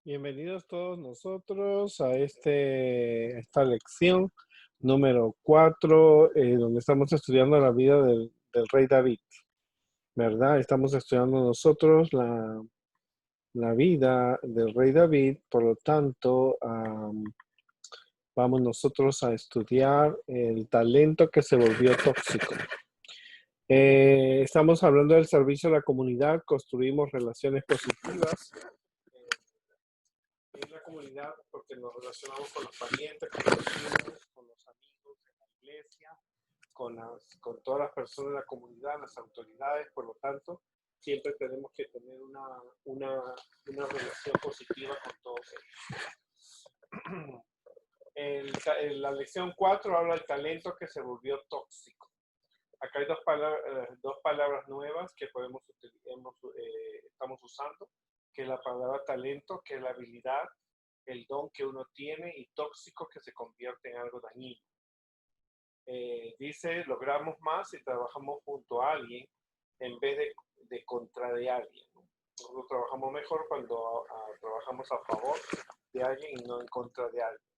Bienvenidos todos nosotros a esta lección número 4, donde estamos estudiando la vida del rey David, ¿verdad? Estamos estudiando nosotros la vida del rey David, por lo tanto, vamos nosotros a estudiar el talento que se volvió tóxico. Estamos hablando del servicio a la comunidad, construimos relaciones positivas en la comunidad porque nos relacionamos con los parientes, con los vecinos, con los amigos en la iglesia, con todas las personas de la comunidad, las autoridades. Por lo tanto, siempre tenemos que tener una relación positiva con todos ellos. La lección 4 habla del talento que se volvió tóxico. Acá hay dos palabras nuevas que estamos usando, que es la palabra talento, que es la habilidad, el don que uno tiene, y tóxico, que se convierte en algo dañino. Dice, logramos más si trabajamos junto a alguien en vez de contra de alguien, ¿no? Nosotros trabajamos mejor cuando trabajamos a favor de alguien y no en contra de alguien.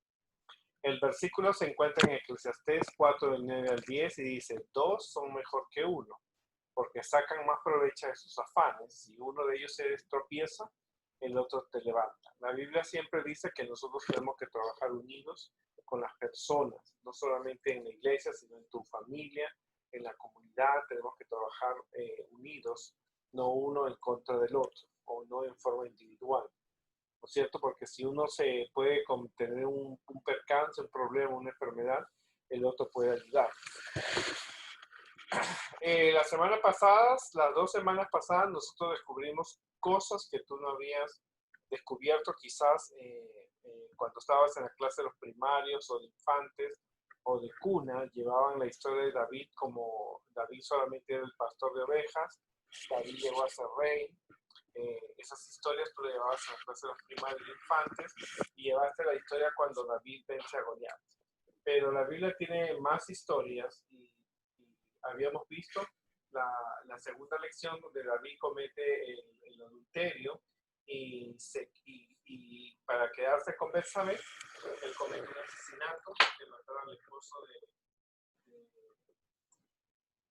El versículo se encuentra en Eclesiastés 4, del 9 al 10, y dice, dos son mejor que uno, porque sacan más provecho de sus afanes. Si uno de ellos se tropieza, el otro te levanta. La Biblia siempre dice que nosotros tenemos que trabajar unidos con las personas, no solamente en la iglesia, sino en tu familia, en la comunidad. Tenemos que trabajar unidos, no uno en contra del otro, o no en forma individual. ¿No es cierto? Porque si uno se puede tener un percance, un problema, una enfermedad, el otro puede ayudar. Las dos semanas pasadas, nosotros descubrimos cosas que tú no habías descubierto quizás cuando estabas en la clase de los primarios o de infantes o de cuna. Llevaban la historia de David como David solamente era el pastor de ovejas, David llegó a ser rey. Esas historias tú le llevabas a la clase de los primarios y infantes, y llevaste la historia cuando David vence a Goliat. Pero la Biblia tiene más historias, y habíamos visto la segunda lección donde David comete el adulterio y para quedarse con Betsabé, él comete un asesinato que mató al esposo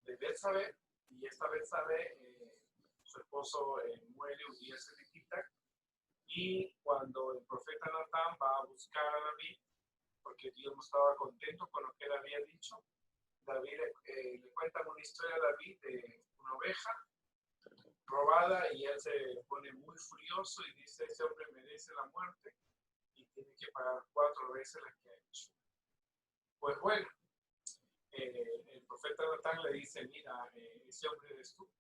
de Betsabé, y esta Betsabé, su esposo muere, Urias se le quita, y cuando el profeta Natán va a buscar a David, porque Dios no estaba contento con lo que él había dicho, David le cuentan una historia a David de una oveja robada, y él se pone muy furioso y dice, ese hombre merece la muerte y tiene que pagar 4 veces la que ha hecho. Pues bueno, el profeta Natán le dice, mira, ese hombre eres tú.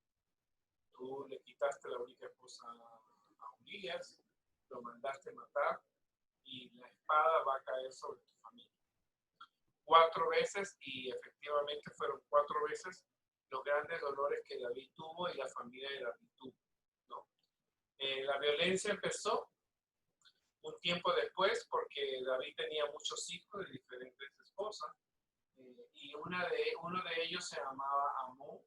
Tú le quitaste la única esposa a Urias, lo mandaste matar, y la espada va a caer sobre tu familia. 4 veces, y efectivamente fueron 4 veces los grandes dolores que David tuvo y la familia de David tuvo, ¿no? La violencia empezó un tiempo después porque David tenía muchos hijos de diferentes esposas, y uno de ellos se llamaba Amón,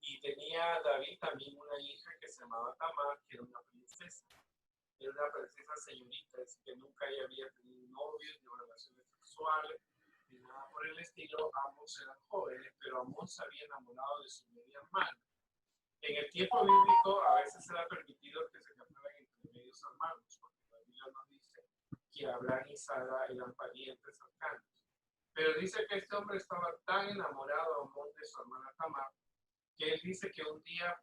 y tenía David también una hija que se llamaba Tamar, que era una princesa. Era una princesa señorita, es que nunca ella había tenido novios ni relaciones sexuales ni nada por el estilo. Ambos eran jóvenes, pero Amón se había enamorado de su media hermana. En el tiempo bíblico a veces era permitido que se casaran entre medios hermanos, porque la Biblia nos dice que Abraham y Sara eran parientes cercanos. Pero dice que este hombre estaba tan enamorado Amón de su hermana Tamar, que él dice que un día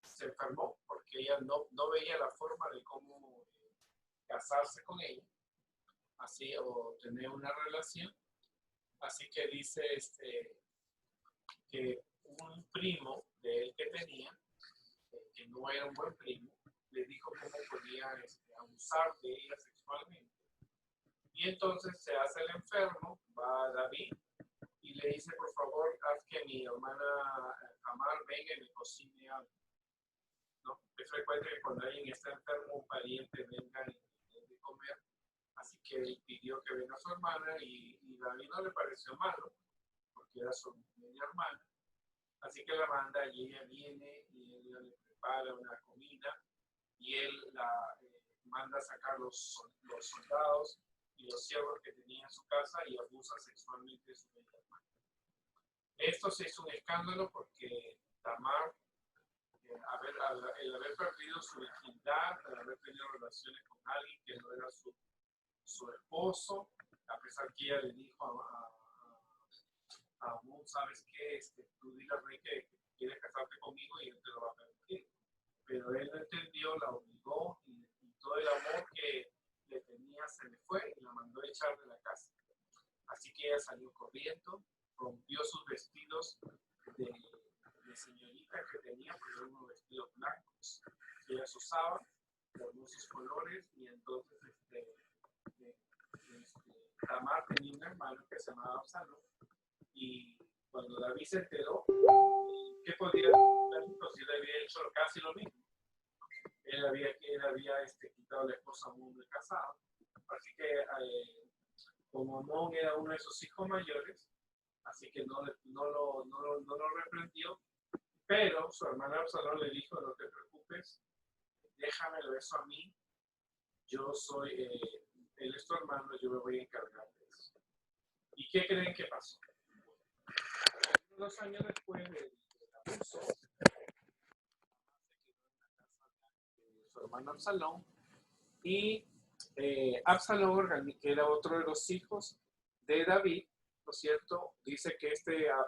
se enfermó porque ella no veía la forma de cómo casarse con ella, así, o tener una relación. Así que dice que un primo de él que tenía, que no era un buen primo, le dijo cómo podía abusar de ella sexualmente. Y entonces se hace el enfermo, va a David y le dice, por favor, haz que mi hermana Tamar venga y me cocine algo, ¿no? Es frecuente que cuando alguien está enfermo, un pariente venga y de comer. Así que él pidió que venga su hermana, y David no le pareció malo, porque era su media hermana. Así que la manda, y ella viene y ella le prepara una comida, y él manda a sacar los soldados y los siervos que tenía en su casa y abusa sexualmente de su media hermana. Esto se hizo un escándalo porque Tamar, el haber perdido su virginidad, el haber tenido relaciones con alguien que no era su esposo, a pesar que ella le dijo a Amón, ¿sabes qué? Tú dile al rey que quieres casarte conmigo y él te lo va a permitir. Pero él no entendió, la obligó y todo el amor que le tenía se le fue y la mandó a echar de la casa. Así que ella salió corriendo, rompió sus vestidos de señorita que tenía, porque eran unos vestidos blancos que ella usaba, de hermosos colores, y entonces Tamar tenía un hermano que se llamaba Absalón, y cuando David se enteró, ¿qué podía hacer? Pues él había hecho casi lo mismo. Él había quitado la esposa a un hombre casado. Así que como Amón era uno de sus hijos mayores, así que no lo reprendió, pero su hermana Absalón le dijo, no te preocupes, déjamelo eso a mí, yo soy, él es tu hermano, yo me voy a encargar de eso. ¿Y qué creen que pasó? 2 años después del abuso, su hermano Absalón, y Absalón, que era otro de los hijos de David, ¿no es cierto? Dice que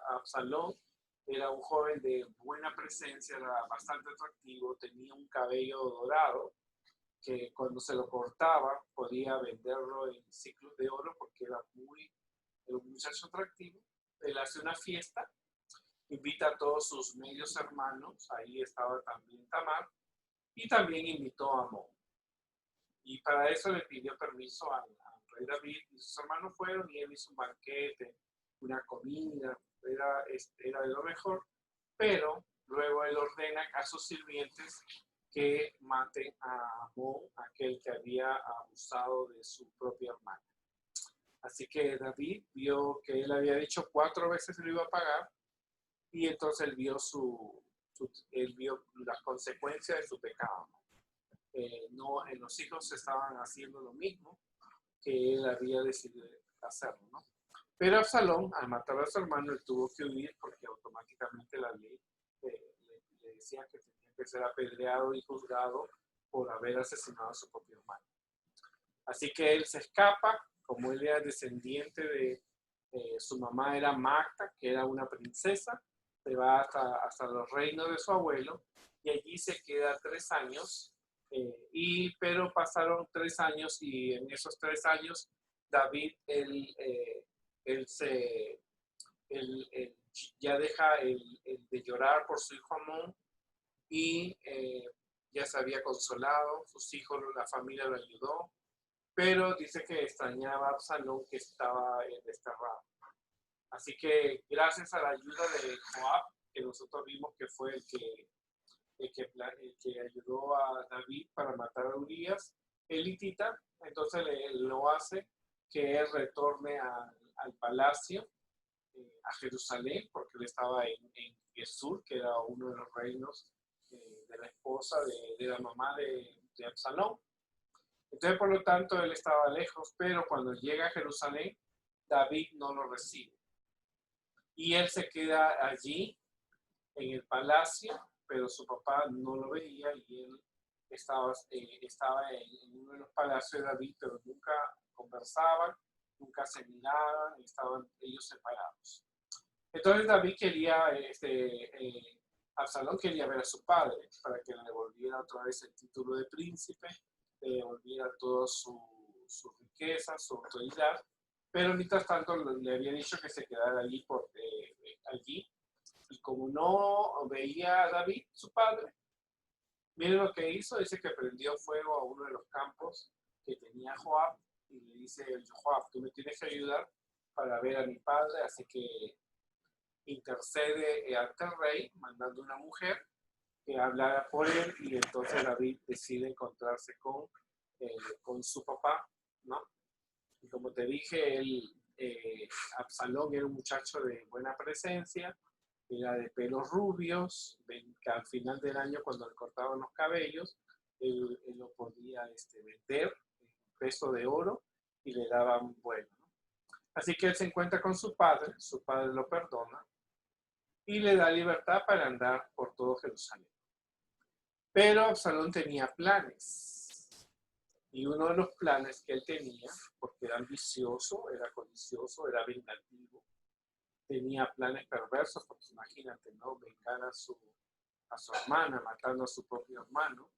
Absalón era un joven de buena presencia, era bastante atractivo, tenía un cabello dorado, que cuando se lo cortaba podía venderlo en ciclos de oro porque era un muchacho atractivo. Él hace una fiesta, invita a todos sus medios hermanos, ahí estaba también Tamar, y también invitó a Amón. Y para eso le pidió permiso al rey David, y sus hermanos fueron y él hizo un banquete, una comida, era de lo mejor, pero luego él ordena a sus sirvientes que maten a Amón, aquel que había abusado de su propia hermana. Así que David vio que él había dicho 4 veces lo iba a pagar, y entonces él vio las consecuencias de su pecado. Los hijos estaban haciendo lo mismo que él había decidido hacerlo, ¿no? Pero Absalón, al matar a su hermano, él tuvo que huir porque automáticamente la ley le decía que tenía que ser apedreado y juzgado por haber asesinado a su propio hermano. Así que él se escapa, como él era descendiente de su mamá era Magda, que era una princesa, se va hasta los reinos de su abuelo y allí se queda 3 años. Pero pasaron 3 años y en esos 3 años David ya deja de llorar por su hijo Amón y ya se había consolado, sus hijos, la familia lo ayudó, pero dice que extrañaba a Absalón que estaba desterrado. Así que gracias a la ayuda de Joab, que nosotros vimos que fue el que ayudó a David para matar a Urías, el hitita, entonces lo hace que él retorne al palacio, a Jerusalén, porque él estaba en Gesur, que era uno de los reinos de la esposa de la mamá de Absalón. Entonces, por lo tanto, él estaba lejos, pero cuando llega a Jerusalén, David no lo recibe. Y él se queda allí, en el palacio, pero su papá no lo veía y él estaba en uno de los palacios de David, pero nunca conversaban, nunca se miraban, estaban ellos separados. Entonces David Absalón quería ver a su padre para que le devolviera otra vez el título de príncipe, le devolviera toda su riqueza, su autoridad, pero mientras tanto le había dicho que se quedara allí y como no veía a David, su padre, miren lo que hizo, dice que prendió fuego a uno de los campos que tenía Joab, y le dice, Joab, tú me tienes que ayudar para ver a mi padre, así que intercede ante el rey, mandando una mujer que hablara por él, y entonces David decide encontrarse con su papá, ¿no? Y como te dije, Absalón era un muchacho de buena presencia, era de pelos rubios, que al final del año cuando le cortaban los cabellos, él lo podía podía vender un peso de oro y le daban vuelo, ¿no? Así que él se encuentra con su padre lo perdona y le da libertad para andar por todo Jerusalén. Pero Absalón tenía planes. Y uno de los planes que él tenía, porque era ambicioso, era codicioso, era vengativo, tenía planes perversos, porque imagínate, ¿no? Vengar a su hermana, matando a su propio hermano,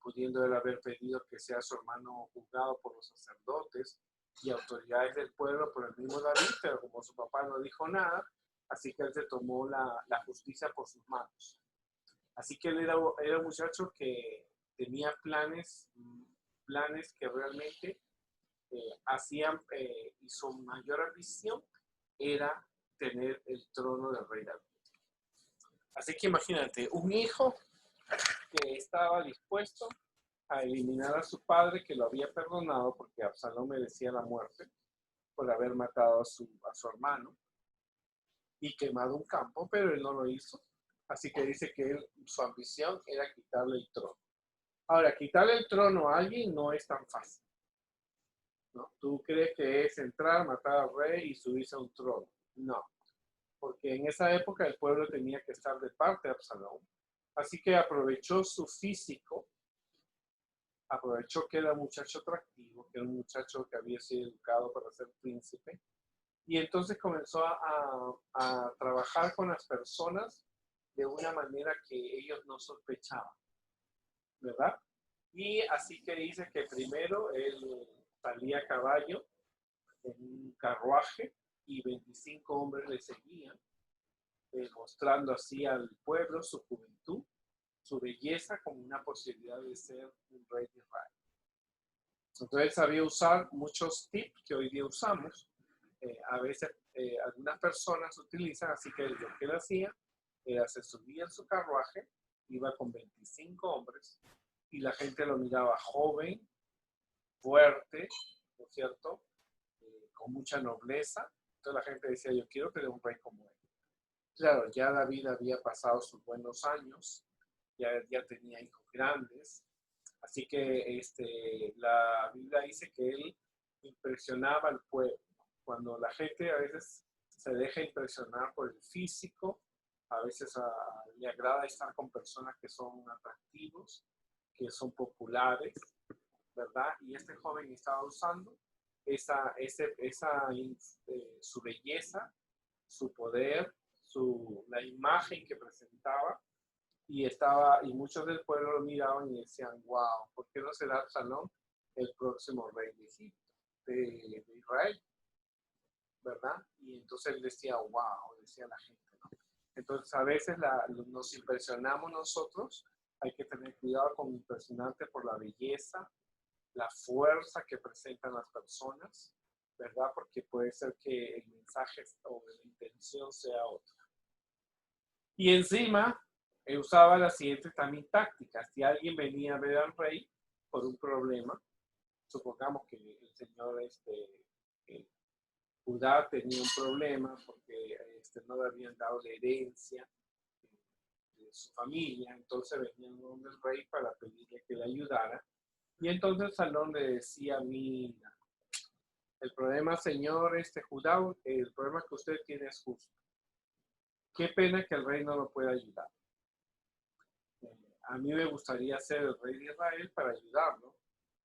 pudiendo él haber pedido que sea su hermano juzgado por los sacerdotes y autoridades del pueblo por el mismo David, pero como su papá no dijo nada, así que él se tomó la justicia por sus manos. Así que él era un muchacho que tenía planes que realmente hacían, y su mayor ambición era tener el trono del rey David. Así que imagínate, un hijo que estaba dispuesto a eliminar a su padre, que lo había perdonado porque Absalón merecía la muerte por haber matado a su hermano y quemado un campo, pero él no lo hizo. Así que dice que su ambición era quitarle el trono. Ahora, quitarle el trono a alguien no es tan fácil, ¿no? Tú crees que es entrar, matar al rey y subirse a un trono. No, porque en esa época el pueblo tenía que estar de parte de Absalón. Así que aprovechó su físico, aprovechó que era un muchacho atractivo, que era un muchacho que había sido educado para ser príncipe, y entonces comenzó a trabajar con las personas de una manera que ellos no sospechaban, ¿verdad? Y así que dice que primero él salía a caballo en un carruaje y 25 hombres le seguían, mostrando así al pueblo su juventud, su belleza como una posibilidad de ser un rey de Israel. Entonces sabía usar muchos tips que hoy día usamos. A veces algunas personas utilizan, así que lo que él hacía era se subía en su carruaje, iba con 25 hombres y la gente lo miraba joven, fuerte, ¿no es cierto? Con mucha nobleza. Entonces la gente decía, yo quiero tener un rey como él. Claro, ya David había pasado sus buenos años, ya tenía hijos grandes, así que la Biblia dice que él impresionaba al pueblo. Cuando la gente a veces se deja impresionar por el físico, a veces le agrada estar con personas que son atractivos, que son populares, ¿verdad? Y este joven estaba usando su belleza, su poder, la imagen que presentaba, y muchos del pueblo lo miraban y decían, wow, ¿por qué no será Absalón el próximo rey de Egipto, de Israel? ¿Verdad? Y entonces él decía, wow, decía la gente, ¿no? Entonces a veces nos impresionamos nosotros, hay que tener cuidado con impresionarte por la belleza, la fuerza que presentan las personas, ¿verdad? Porque puede ser que el mensaje o la intención sea otra. Y encima usaba la siguiente también táctica. Si alguien venía a ver al rey por un problema, supongamos que el señor Judá tenía un problema porque no le habían dado la herencia de su familia, entonces venían donde el rey para pedirle que le ayudara. Y entonces Salón le decía, mira, el problema, señor Judá, el problema que usted tiene es justo. Qué pena que el rey no lo pueda ayudar. A mí me gustaría ser el rey de Israel para ayudarlo.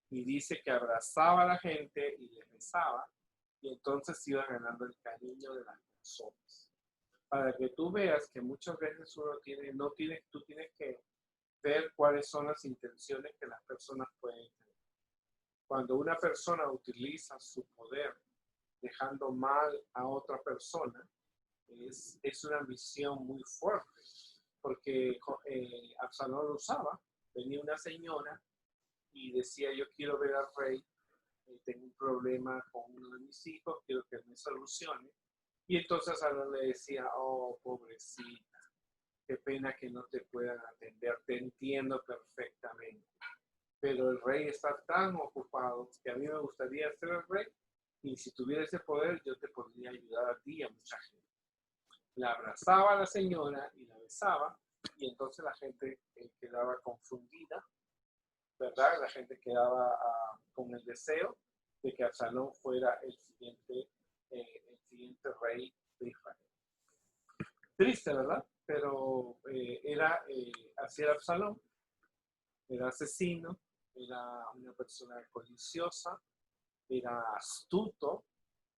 Y dice que abrazaba a la gente y les besaba, y entonces iba ganando el cariño de las personas. Para que tú veas que muchas veces tú tienes que ver cuáles son las intenciones que las personas pueden tener. Cuando una persona utiliza su poder dejando mal a otra persona, es una ambición muy fuerte, porque Absalón lo usaba. Venía una señora y decía, yo quiero ver al rey, tengo un problema con uno de mis hijos, quiero que me solucione. Y entonces Absalón le decía, oh, pobrecita, qué pena que no te puedan atender, te entiendo perfectamente. Pero el rey está tan ocupado que a mí me gustaría ser el rey, y si tuviera ese poder yo te podría ayudar a ti y a mucha gente. La abrazaba a la señora y la besaba, y entonces la gente quedaba confundida, ¿verdad? ¿verdad? La gente quedaba con el deseo de que Absalón fuera el siguiente rey de Israel. Triste, ¿verdad? Pero así era Absalón, era asesino, era una persona codiciosa, era astuto,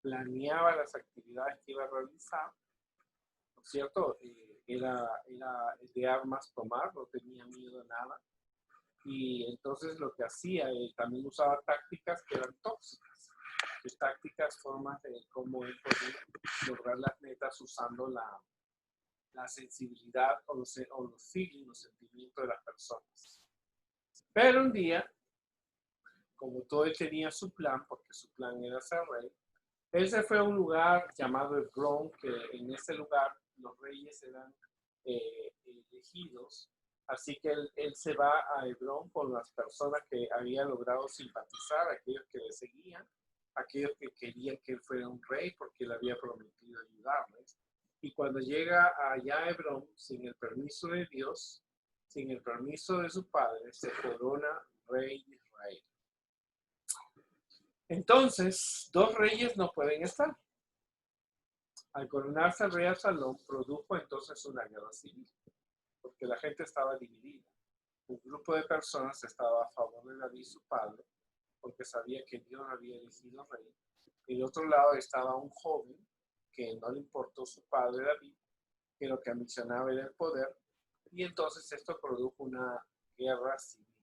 planeaba las actividades que iba a realizar, ¿no es cierto? Era de armas tomar, no tenía miedo a nada. Y entonces lo que hacía, también usaba tácticas que eran tóxicas. Tácticas, formas de cómo él podía lograr las metas usando la sensibilidad o los feelings, los sentimientos de las personas. Pero un día, como todo él tenía su plan, porque su plan era ser rey, él se fue a un lugar llamado Hebrón, que en ese lugar los reyes eran elegidos. Así que él se va a Hebrón con las personas que había logrado simpatizar, aquellos que le seguían, aquellos que querían que él fuera un rey porque él había prometido ayudarles. Y cuando llega allá a Hebrón, sin el permiso de Dios, sin el permiso de su padre, se corona rey de Israel. Entonces, dos reyes no pueden estar. Al coronarse el rey Absalón, produjo entonces una guerra civil, porque la gente estaba dividida. Un grupo de personas estaba a favor de David, su padre, porque sabía que Dios había elegido rey. Y del otro lado estaba un joven que no le importó su padre David, que lo que ambicionaba era el poder. Y entonces esto produjo una guerra civil,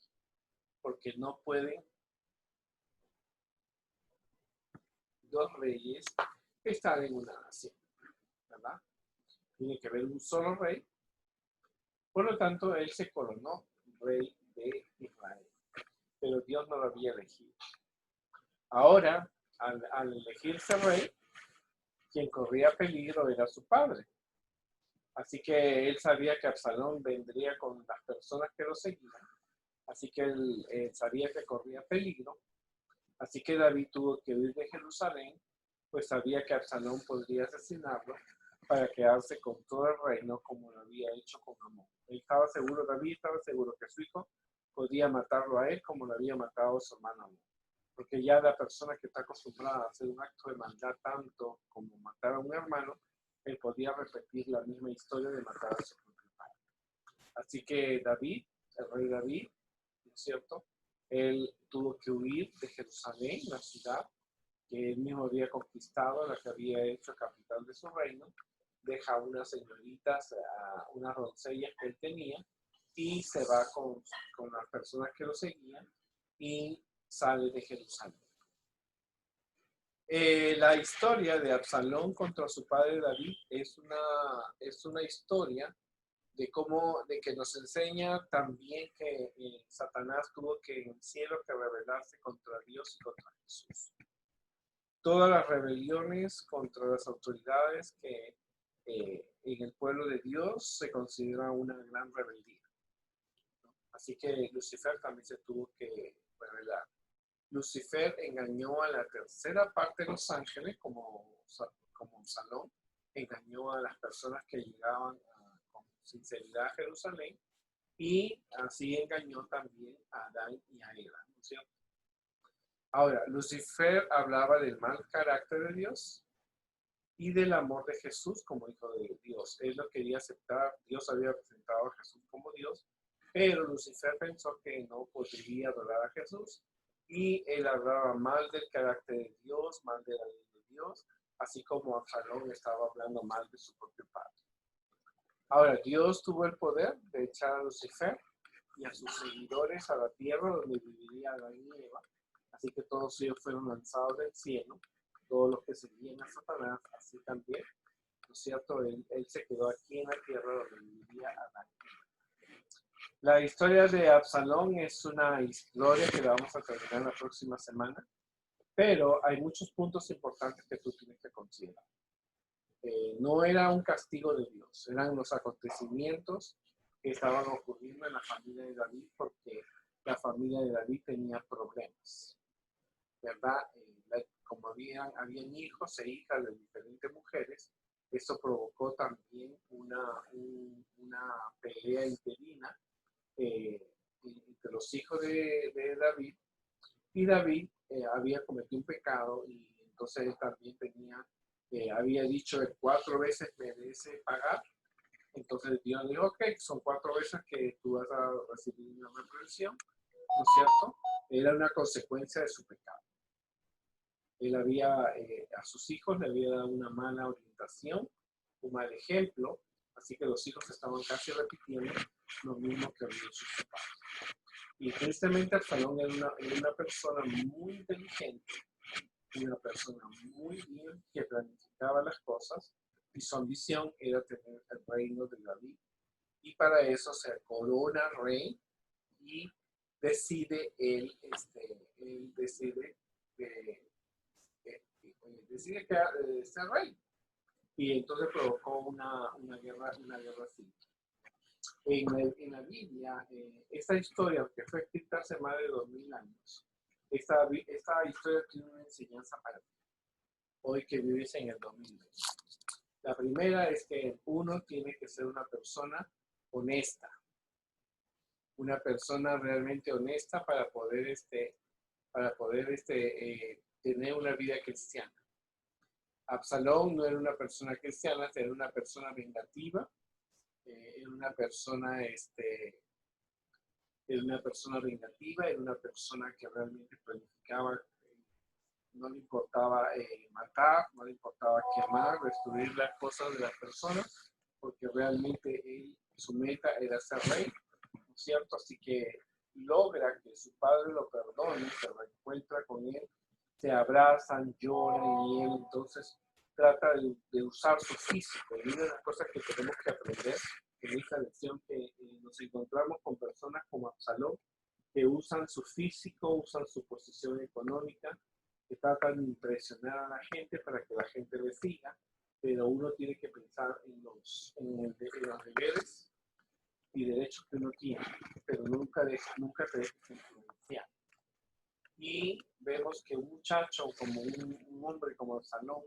porque no pueden dos reyes estar en una nación, ¿verdad? Tiene que haber un solo rey. Por lo tanto, él se coronó rey de Israel, pero Dios no lo había elegido. Ahora, al elegirse rey, quien corría peligro era su padre. Así que él sabía que Absalón vendría con las personas que lo seguían. Así que él sabía que corría peligro. Así que David tuvo que huir de Jerusalén, pues sabía que Absalón podría asesinarlo para quedarse con todo el reino como lo había hecho con Amón. David estaba seguro que su hijo podía matarlo a él como lo había matado a su hermano Amón. Porque ya la persona que está acostumbrada a hacer un acto de maldad tanto como matar a un hermano, él podía repetir la misma historia de matar a su propio padre. Así que David, el rey David, ¿no es cierto? Él tuvo que huir de Jerusalén, la ciudad que él mismo había conquistado, la que había hecho capital de su reino. Deja unas señoritas, unas doncellas que él tenía, y se va con las personas que lo seguían y sale de Jerusalén. La historia de Absalón contra su padre David es una historia de que nos enseña también que Satanás tuvo que en el cielo que rebelarse contra Dios y contra Jesús. Todas las rebeliones contra las autoridades que en el pueblo de Dios se considera una gran rebeldía, ¿no? Así que Lucifer también se tuvo que rebelar. Lucifer engañó a la tercera parte de los ángeles, como Absalón, engañó a las personas que llegaban con sinceridad a Jerusalén, y así engañó también a Adán y a Eva, ¿no es cierto? Ahora, Lucifer hablaba del mal carácter de Dios y del amor de Jesús como hijo de Dios. Él lo quería aceptar, Dios había presentado a Jesús como Dios, pero Lucifer pensó que no podría adorar a Jesús, y él hablaba mal del carácter de Dios, mal de la ley de Dios, así como Absalón estaba hablando mal de su propio padre. Ahora, Dios tuvo el poder de echar a Lucifer y a sus seguidores a la tierra donde viviría Adán y Eva. Así que todos ellos fueron lanzados del cielo, todos los que seguían a Satanás, así también, ¿no es cierto? Él se quedó aquí en la tierra donde vivía Adán. La historia de Absalón es una historia que la vamos a terminar la próxima semana, pero hay muchos puntos importantes que tú tienes que considerar. No era un castigo de Dios, eran los acontecimientos que estaban ocurriendo en la familia de David, porque la familia de David tenía problemas, ¿verdad? Como habían hijos e hijas de diferentes mujeres, eso provocó también una pelea interna entre los hijos de David, y David había cometido un pecado y entonces él también había dicho que 4 veces merece pagar. Entonces Dios dijo, ok, son 4 veces que tú vas a recibir una reprensión, ¿no es cierto? Era una consecuencia de su pecado. Él a sus hijos le había dado una mala orientación, un mal ejemplo, así que los hijos estaban casi repitiendo lo mismo que había hecho su padre. Y tristemente Absalón era una persona muy inteligente, una persona muy bien que planificaba las cosas, y su ambición era tener el reino de David. Y para eso se corona rey y decide ser rey. Y entonces provocó una guerra civil. En la Biblia, esta historia que fue escrita hace más de 2000 años, esta historia tiene una enseñanza para ti, hoy que vives en el 2020. La primera es que uno tiene que ser una persona honesta, una persona realmente honesta para poder tener una vida cristiana. Absalón no era una persona cristiana, era una persona vengativa, era una persona vengativa, era una persona que realmente planificaba, no le importaba matar, no le importaba quemar, destruir las cosas de las personas, porque realmente su meta era ser rey, ¿no es cierto? Así que logra que su padre lo perdone, se reencuentra con él, se abrazan, lloran y él entonces trata de usar su físico. Y una de las cosas que tenemos que aprender en esta lección que nos encontramos con personas como Absalón, que usan su físico, usan su posición económica, que tratan de impresionar a la gente para que la gente le siga, pero uno tiene que pensar en los deberes y derechos que uno tiene, pero nunca te dejes influenciar. Y vemos que un muchacho, como un hombre como Absalón,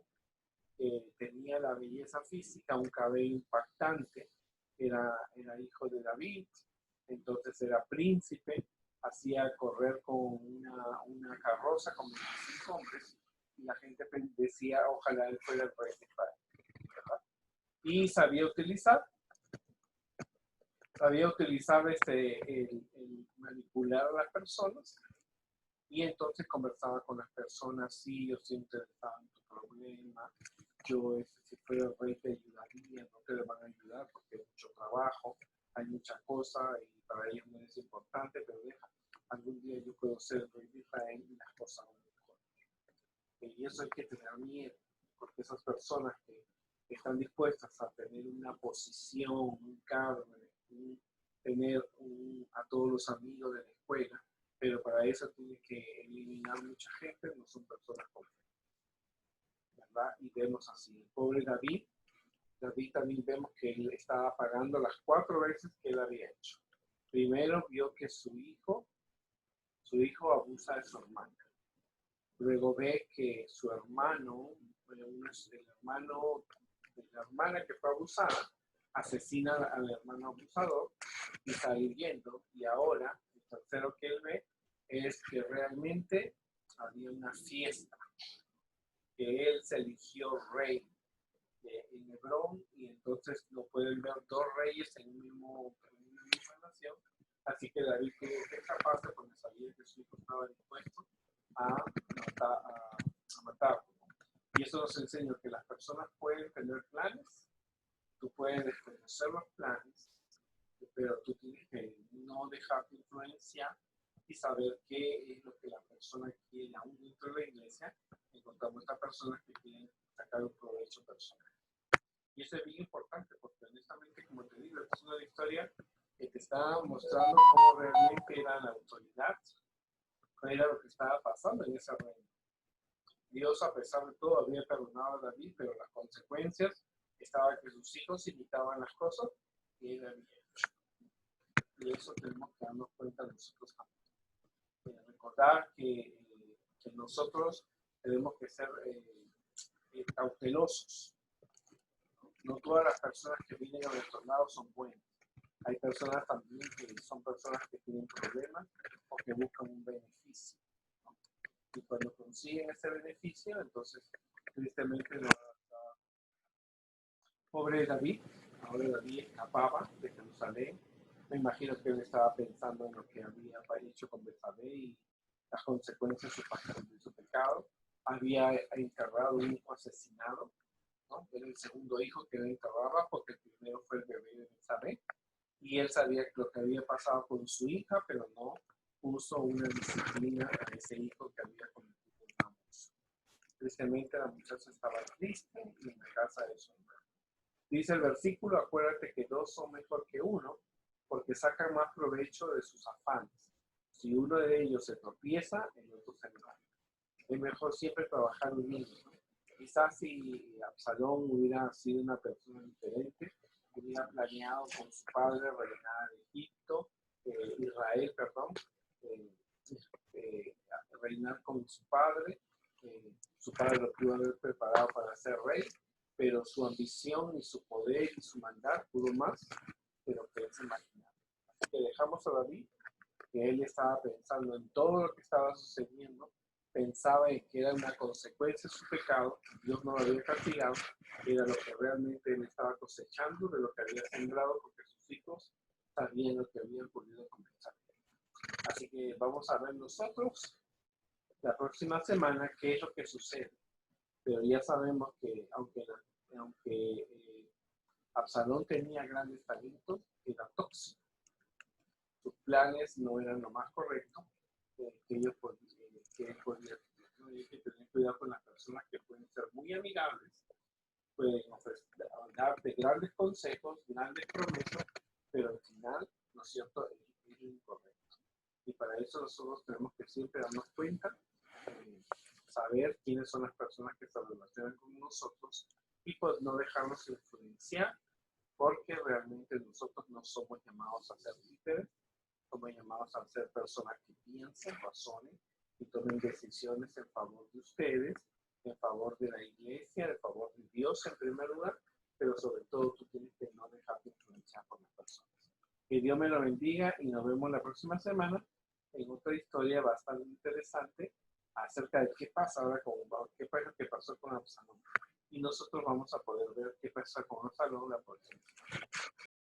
tenía la belleza física, un cabello impactante, era hijo de David, entonces era príncipe, hacía correr con una carroza con 25 hombres, y la gente decía, ojalá él fuera el rey de Israel. Y sabía utilizar el manipular a las personas, y entonces conversaba con las personas, sí, yo estoy interesado en tu problema, yo si fuera el rey te ayudaría, no te le van a ayudar porque hay mucho trabajo, hay mucha cosa y para ellos no es importante, pero algún día yo puedo ser el rey de Israel y las cosas van mejor. Y eso hay que tener miedo, porque esas personas que están dispuestas a tener una posición, un cargo, tener a todos los amigos de la escuela, pero para eso tiene que eliminar mucha gente, no son personas confiables, ¿verdad? Y vemos así, el pobre David también vemos que él estaba pagando las 4 veces que él había hecho. Primero vio que su hijo abusa de su hermana. Luego ve que su hermano, el hermano de la hermana que fue abusada, asesina al hermano abusador y sale huyendo. Y ahora, el tercero que él ve es que realmente había una fiesta, que él se eligió rey en Hebrón, y entonces no pueden ver 2 reyes en una misma nación. Así que David tuvo que escaparse porque sabía que su hijo estaba dispuesto a matarlo. Y eso nos enseña que las personas pueden tener planes, tú puedes desconocer los planes, pero tú tienes que no dejarte influenciar y saber qué es lo que la persona quiere. Aún dentro de la iglesia encontramos a personas que quieren sacar un provecho personal. Y eso es bien importante porque honestamente, como te digo, esta es una historia que te está mostrando cómo realmente era la autoridad, cuál era lo que estaba pasando en ese reino. Dios, a pesar de todo, había perdonado a David, pero las consecuencias estaban que sus hijos imitaban las cosas que él había hecho. Y eso tenemos que darnos cuenta nosotros también. Recordar que nosotros tenemos que ser cautelosos. No todas las personas que vienen a nuestro lado son buenas. Hay personas también que son personas que tienen problemas o que buscan un beneficio, ¿no? Y cuando consiguen ese beneficio, entonces tristemente no. Pobre David, ahora David escapaba de Jerusalén. Me imagino que él estaba pensando en lo que había hecho con Betsabé y las consecuencias de su pecado. Había enterrado un hijo asesinado, ¿no? Era el segundo hijo que él enterraba porque el primero fue el bebé de Betsabé. Y él sabía lo que había pasado con su hija, pero no puso una disciplina a ese hijo que había cometido un abuso. Tristemente la muchacha estaba triste y en la casa de su hermano. Dice el versículo, acuérdate que dos son mejor que uno, porque sacan más provecho de sus afanes. Si uno de ellos se tropieza, el otro se levanta. Es mejor siempre trabajar unidos, ¿no? Quizás si Absalón hubiera sido una persona diferente, hubiera planeado con su padre reinar Egipto, Israel, perdón, eh, reinar con su padre lo pudo haber preparado para ser rey, pero su ambición y su poder y su maldad pudo más de lo que él se imaginaba. Así que dejamos a David, que él estaba pensando en todo lo que estaba sucediendo, pensaba en que era una consecuencia de su pecado, Dios no lo había castigado, era lo que realmente él estaba cosechando, de lo que había sembrado, porque sus hijos sabían lo que había ocurrido con Betsabé. Así que vamos a ver nosotros la próxima semana qué es lo que sucede. Pero ya sabemos que aunque Absalón tenía grandes talentos, era tóxico. Sus planes no eran lo más correcto que ellos podían tener. ¿No? Hay que tener cuidado con las personas que pueden ser muy amigables, pueden darte grandes consejos, grandes promesas, pero al final, ¿no es cierto?, es incorrecto. Y para eso nosotros tenemos que siempre darnos cuenta, saber quiénes son las personas que se relacionan con nosotros y pues no dejarnos influenciar, porque realmente nosotros no somos llamados a ser líderes, somos llamados a ser personas que piensen, razonen y tomen decisiones en favor de ustedes, en favor de la iglesia, en favor de Dios en primer lugar, pero sobre todo tú tienes que no dejarte influenciar por las personas. Que Dios me lo bendiga y nos vemos la próxima semana en otra historia bastante interesante acerca de qué pasa ahora qué fue lo que pasó con Absalón. Y nosotros vamos a poder ver qué pasa con Absalón la próxima semana.